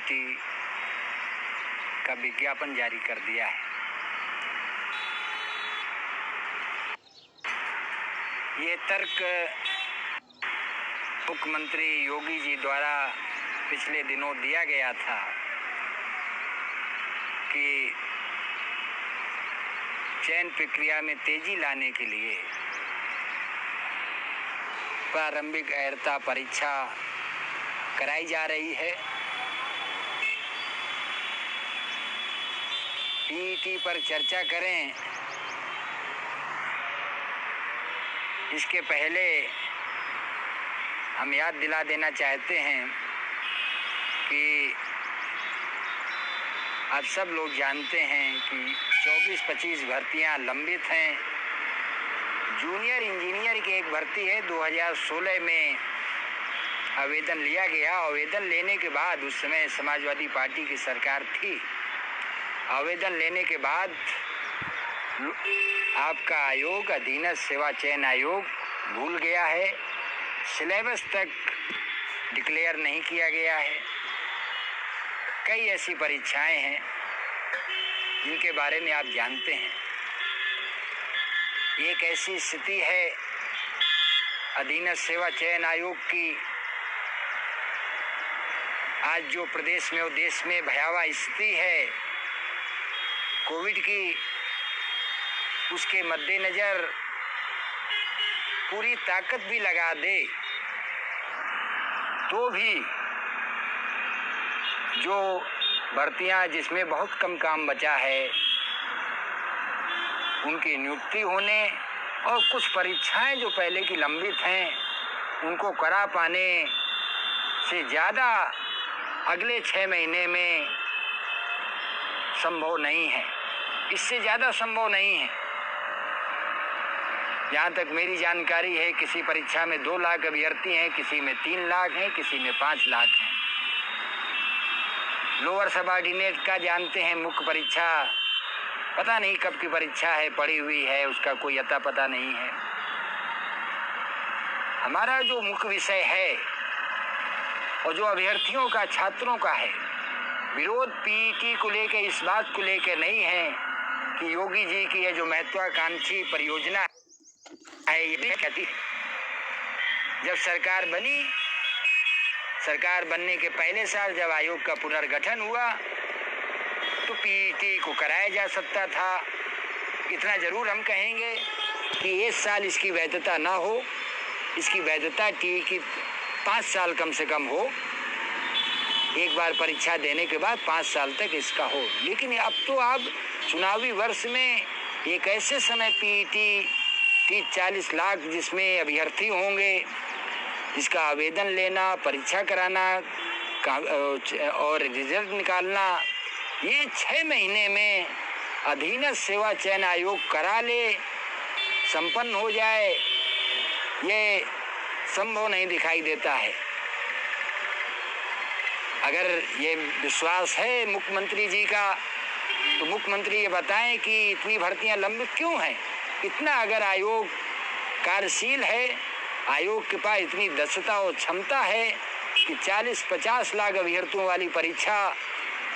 PT का विज्ञापन जारी कर दिया है। ये तर्क मुख्यमंत्री योगी जी द्वारा पिछले दिनों दिया गया था कि चयन प्रक्रिया में तेजी लाने के लिए प्रारंभिक अर्हता परीक्षा कराई जा रही है। पीईटी पर चर्चा करें इसके पहले हम याद दिला देना चाहते हैं कि आप सब लोग जानते हैं कि 24-25 भर्तियां लंबित हैं। जूनियर इंजीनियर की एक भर्ती है, 2016 में आवेदन लिया गया। आवेदन लेने के बाद उस समय समाजवादी पार्टी की सरकार थी। आवेदन लेने के बाद आपका आयोग, अधीनस्थ सेवा चयन आयोग, भूल गया है। सिलेबस तक डिक्लेयर नहीं किया गया है। कई ऐसी परीक्षाएं हैं जिनके बारे में आप जानते हैं। एक ऐसी स्थिति है अधीनस्थ सेवा चयन आयोग की, आज जो प्रदेश में और देश में भयावह स्थिति है कोविड की, उसके मद्देनजर पूरी ताकत भी लगा दे तो भी जो भर्तियां जिसमें बहुत कम काम बचा है उनकी नियुक्ति होने और कुछ परीक्षाएं जो पहले की लंबित हैं उनको करा पाने से ज़्यादा अगले 6 महीने में संभव नहीं है। इससे ज़्यादा संभव नहीं है। जहाँ तक मेरी जानकारी है, किसी परीक्षा में 2 लाख अभ्यर्थी हैं, किसी में 3 लाख हैं, किसी में 5 लाख हैं। लोअर सबऑर्डिनेट का जानते हैं, मुख्य परीक्षा पता नहीं कब की परीक्षा है, पड़ी हुई है, उसका कोई अता पता नहीं है। हमारा जो मुख्य विषय है और जो अभ्यर्थियों का, छात्रों का है, विरोध पीईटी को लेकर, इस बात को लेकर नहीं है कि योगी जी की ये जो महत्वाकांक्षी परियोजना है ये कहती है। जब सरकार बनी, सरकार बनने के पहले साल जब आयोग का पुनर्गठन हुआ तो पीईटी को कराया जा सकता था। इतना जरूर हम कहेंगे कि इस साल इसकी वैधता ना हो, इसकी वैधता टी की 5 साल कम से कम हो। एक बार परीक्षा देने के बाद 5 साल तक इसका हो। लेकिन अब तो आप चुनावी वर्ष में एक ऐसे समय पीईटी 30-40 लाख जिसमें अभ्यर्थी होंगे, जिसका आवेदन लेना, परीक्षा कराना और रिजल्ट निकालना, ये 6 महीने में अधीनस्थ सेवा चयन आयोग करा ले, संपन्न हो जाए, ये संभव नहीं दिखाई देता है। अगर ये विश्वास है मुख्यमंत्री जी का तो मुख्यमंत्री ये बताएं कि इतनी भर्तियां लंबित क्यों हैं। इतना अगर आयोग कार्यशील है, आयोग के पास इतनी दक्षता और क्षमता है कि 40-50 लाख अभ्यर्थियों वाली परीक्षा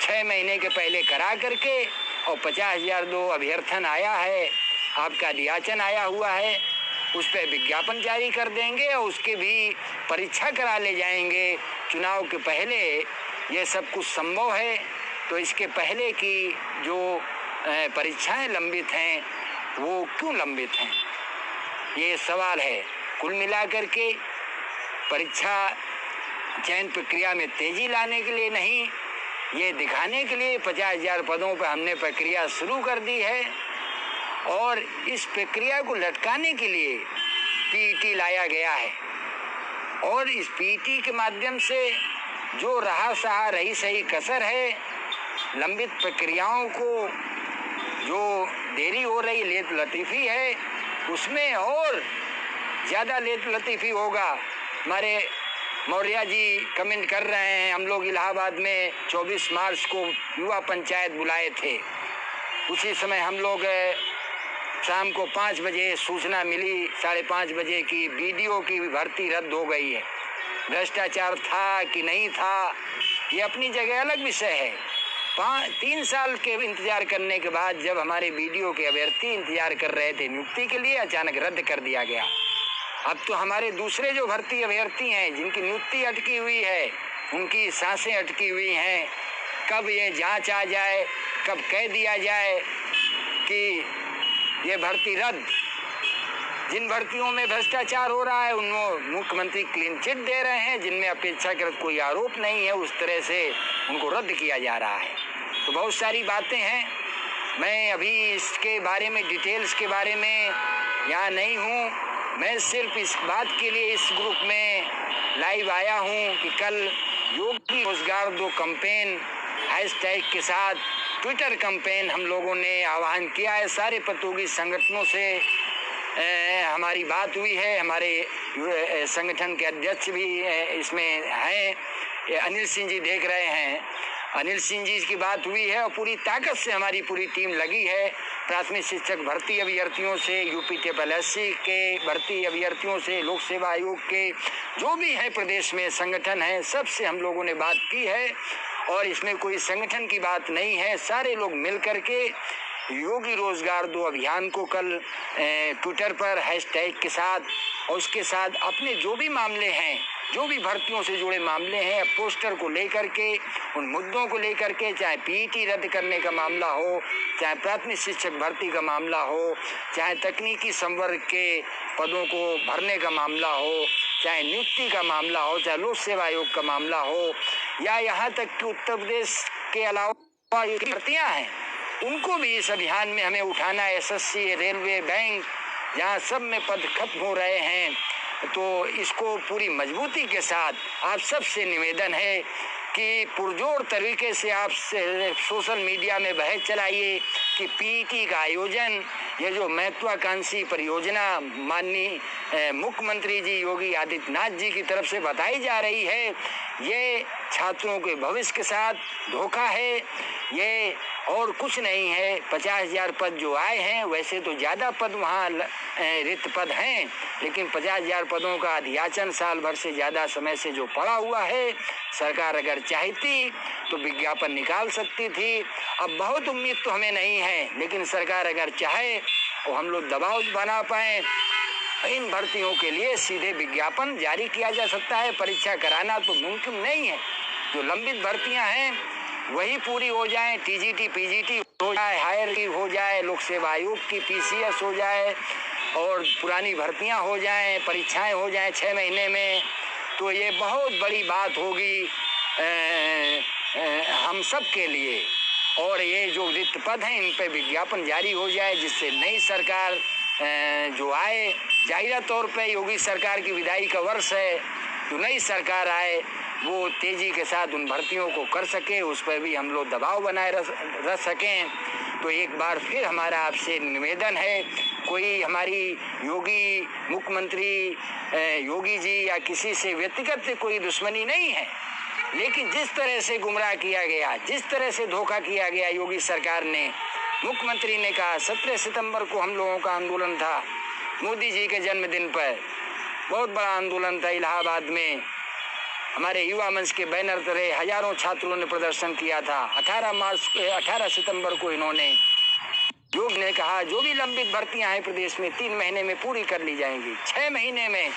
6 महीने के पहले करा करके और 50,000 जो अभ्यर्थन आया है, आपका दियाचन आया हुआ है, उस पर विज्ञापन जारी कर देंगे और उसके भी परीक्षा करा ले जाएंगे चुनाव के पहले। ये सब कुछ संभव है। तो इसके पहले की जो परीक्षाएं लंबित हैं वो क्यों लंबित हैं, ये सवाल है। कुल मिलाकर के परीक्षा चयन प्रक्रिया में तेजी लाने के लिए नहीं, ये दिखाने के लिए 50,000 पदों पर हमने प्रक्रिया शुरू कर दी है और इस प्रक्रिया को लटकाने के लिए पीईटी लाया गया है। और इस पीईटी के माध्यम से जो रही सही कसर है, लंबित प्रक्रियाओं को जो देरी हो रही, लेट लतीफ़ी है, उसमें और ज़्यादा लेट लतीफ़ी होगा। हमारे मौर्य जी कमेंट कर रहे हैं, हम लोग इलाहाबाद में 24 मार्च को युवा पंचायत बुलाए थे। उसी समय हम लोग शाम को 5 बजे सूचना मिली, 5:30 बजे की बीडीओ की भर्ती रद्द हो गई है। भ्रष्टाचार था कि नहीं था ये अपनी जगह अलग विषय है। 3 साल के इंतजार करने के बाद जब हमारे बीडीओ के अभ्यर्थी इंतजार कर रहे थे नियुक्ति के लिए, अचानक रद्द कर दिया गया। अब तो हमारे दूसरे जो भर्ती अभ्यर्थी हैं जिनकी नियुक्ति अटकी हुई है, उनकी सांसें अटकी हुई हैं। कब ये जांच आ जाए, कब कह दिया जाए कि ये भर्ती रद्द। जिन भर्तियों में भ्रष्टाचार हो रहा है उनमें मुख्यमंत्री क्लीन चिट दे रहे हैं, जिनमें अपेक्षाकृत कोई आरोप नहीं है उस तरह से उनको रद्द किया जा रहा है। तो बहुत सारी बातें हैं। मैं अभी इसके बारे में डिटेल्स के बारे में यहाँ नहीं हूँ। मैं सिर्फ इस बात के लिए इस ग्रुप में लाइव आया हूँ कि कल योगी रोजगार दो कैंपेन हैशटैग के साथ ट्विटर कैंपेन हम लोगों ने आह्वान किया है। सारे प्रतियोगी संगठनों से हमारी बात हुई है। हमारे संगठन के अध्यक्ष भी इसमें हैं, अनिल सिंह जी देख रहे हैं। अनिल सिंह जी की बात हुई है और पूरी ताकत से हमारी पूरी टीम लगी है। प्राथमिक शिक्षक भर्ती अभ्यर्थियों से, यूपी TSS के भर्ती अभ्यर्थियों से, लोक सेवा आयोग के जो भी है प्रदेश में संगठन है, सबसे हम लोगों ने बात की है। और इसमें कोई संगठन की बात नहीं है। सारे लोग मिल करके योगी रोजगार दो अभियान को कल ट्विटर पर हैशटैग के साथ और उसके साथ अपने जो भी मामले हैं, जो भी भर्तियों से जुड़े मामले हैं, पोस्टर को लेकर के, उन मुद्दों को लेकर के, चाहे पीईटी रद्द करने का मामला हो, चाहे प्राथमिक शिक्षक भर्ती का मामला हो, चाहे तकनीकी संवर्ग के पदों को भरने का मामला हो, चाहे नियुक्ति का मामला हो, चाहे लोक सेवा आयोग का मामला हो, या यहाँ तक कि उत्तर प्रदेश के अलावा जो भर्तियाँ हैं उनको भी इस अभियान में हमें उठाना है। SSC, रेलवे, बैंक, जहाँ सब में पद खत्म हो रहे हैं, तो इसको पूरी मजबूती के साथ आप सबसे निवेदन है कि पुरजोर तरीके से आप सोशल मीडिया में बहस चलाइए कि पीईटी का आयोजन, ये जो महत्वाकांक्षी परियोजना माननीय मुख्यमंत्री जी योगी आदित्यनाथ जी की तरफ से बताई जा रही है, ये छात्रों के भविष्य के साथ धोखा है। ये और कुछ नहीं है। 50,000 पद जो आए हैं, वैसे तो ज़्यादा पद वहाँ रिक्त पद हैं, लेकिन 50,000 पदों का अध्याचन साल भर से ज़्यादा समय से जो पड़ा हुआ है, सरकार अगर चाहती तो विज्ञापन निकाल सकती थी। अब बहुत उम्मीद तो हमें नहीं है, लेकिन सरकार अगर चाहे तो हम लोग दबाव बना पाएँ, इन भर्तियों के लिए सीधे विज्ञापन जारी किया जा सकता है। परीक्षा कराना तो मुमकिन नहीं है। जो लंबित भर्तियां हैं वही पूरी हो जाए, TGT PGT हो जाए, हायर हो जाए, लोक सेवा आयोग की PCS हो जाए और पुरानी भर्तियां हो जाएं, परीक्षाएं हो जाएं 6 महीने में, तो ये बहुत बड़ी बात होगी हम सब के लिए। और ये जो रिक्त पद हैं इन पे विज्ञापन जारी हो जाए, जिससे नई सरकार जो आए, जाहिर तौर पे योगी सरकार की विदाई का वर्ष है, जो नई सरकार आए वो तेज़ी के साथ उन भर्तियों को कर सके, उस पर भी हम लोग दबाव बनाए रख सकें। तो एक बार फिर हमारा आपसे निवेदन है, कोई हमारी योगी मुख्यमंत्री योगी जी या किसी से व्यक्तिगत कोई दुश्मनी नहीं है, लेकिन जिस तरह से गुमराह किया गया, जिस तरह से धोखा किया गया योगी सरकार ने, मुख्यमंत्री ने कहा 17 सितंबर को हम लोगों का आंदोलन था, मोदी जी के जन्मदिन पर बहुत बड़ा आंदोलन था इलाहाबाद में, हमारे युवा मंच के बैनर तले हजारों छात्रों ने प्रदर्शन किया था। 18 सितंबर को इन्होंने योगी ने कहा जो भी लंबित भर्तियां हैं प्रदेश में 3 महीने में पूरी कर ली जाएंगी, 6 महीने में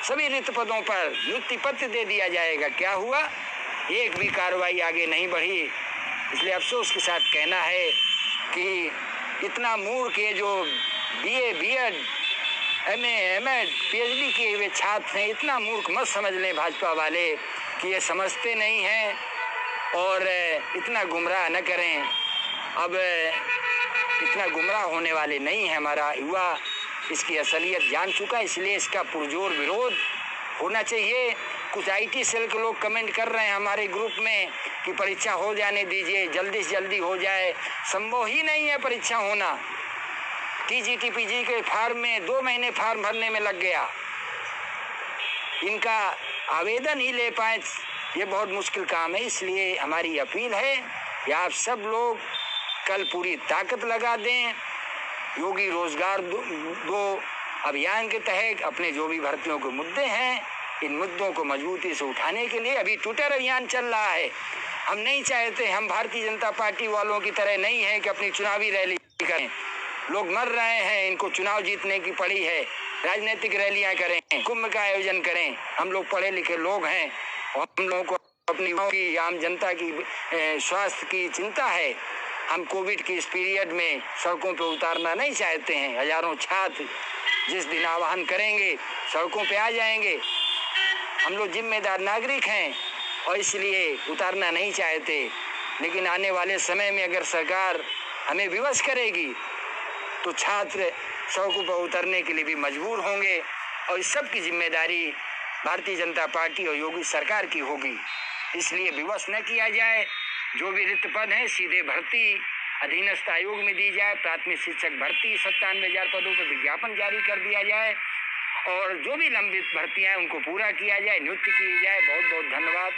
सभी रिक्त पदों पर नियुक्ति पत्र दे दिया जाएगा। क्या हुआ? एक भी कार्रवाई आगे नहीं बढ़ी। इसलिए अफसोस के साथ कहना है कि इतना मूर्ख ये जो BA BEd MA MAd PhD किए हुए छात्र हैं, इतना मूर्ख मत समझ लें भाजपा वाले कि ये समझते नहीं हैं और इतना गुमराह न करें। अब इतना गुमराह होने वाले नहीं है। हमारा युवा इसकी असलियत जान चुका है, इसलिए इसका पुरजोर विरोध होना चाहिए। कुछ IT सेल के लोग कमेंट कर रहे हैं हमारे ग्रुप में कि परीक्षा हो जाने दीजिए, जल्दी से जल्दी हो जाए। संभव ही नहीं है परीक्षा होना। TGT PG के फार्म में 2 महीने फार्म भरने में लग गया, इनका आवेदन ही ले पाए, ये बहुत मुश्किल काम है। इसलिए हमारी अपील है कि आप सब लोग कल पूरी ताकत लगा दें, योगी रोजगार दो अभियान के तहत अपने जो भी भर्तियों के मुद्दे हैं इन मुद्दों को मजबूती से उठाने के लिए अभी ट्विटर अभियान चल रहा है। हम नहीं चाहते, हम भारतीय जनता पार्टी वालों की तरह नहीं है कि अपनी चुनावी रैली करें। लोग मर रहे हैं, इनको चुनाव जीतने की पड़ी है, राजनीतिक रैलियां करें, कुंभ का आयोजन करें। हम लोग पढ़े लिखे लोग हैं और हम लोगों को अपनी आम जनता की स्वास्थ्य की चिंता है। हम कोविड की इस पीरियड में सड़कों पर उतारना नहीं चाहते हैं। हजारों छात्र जिस दिन आह्वान करेंगे सड़कों पे आ जाएंगे। हम लोग जिम्मेदार नागरिक हैं और इसलिए उतारना नहीं चाहते। लेकिन आने वाले समय में अगर सरकार हमें विवश करेगी तो छात्र सड़कों पर उतरने के लिए भी मजबूर होंगे और इस सब की जिम्मेदारी भारतीय जनता पार्टी और योगी सरकार की होगी। इसलिए विवश न किया जाए। जो भी रिक्त पद हैं सीधे भर्ती अधीनस्थ आयोग में दी जाए। प्राथमिक शिक्षक भर्ती 97,000 पदों पर विज्ञापन जारी कर दिया जाए और जो भी लंबित भर्तियां हैं उनको पूरा किया जाए, नियुक्त किए जाए। बहुत बहुत धन्यवाद।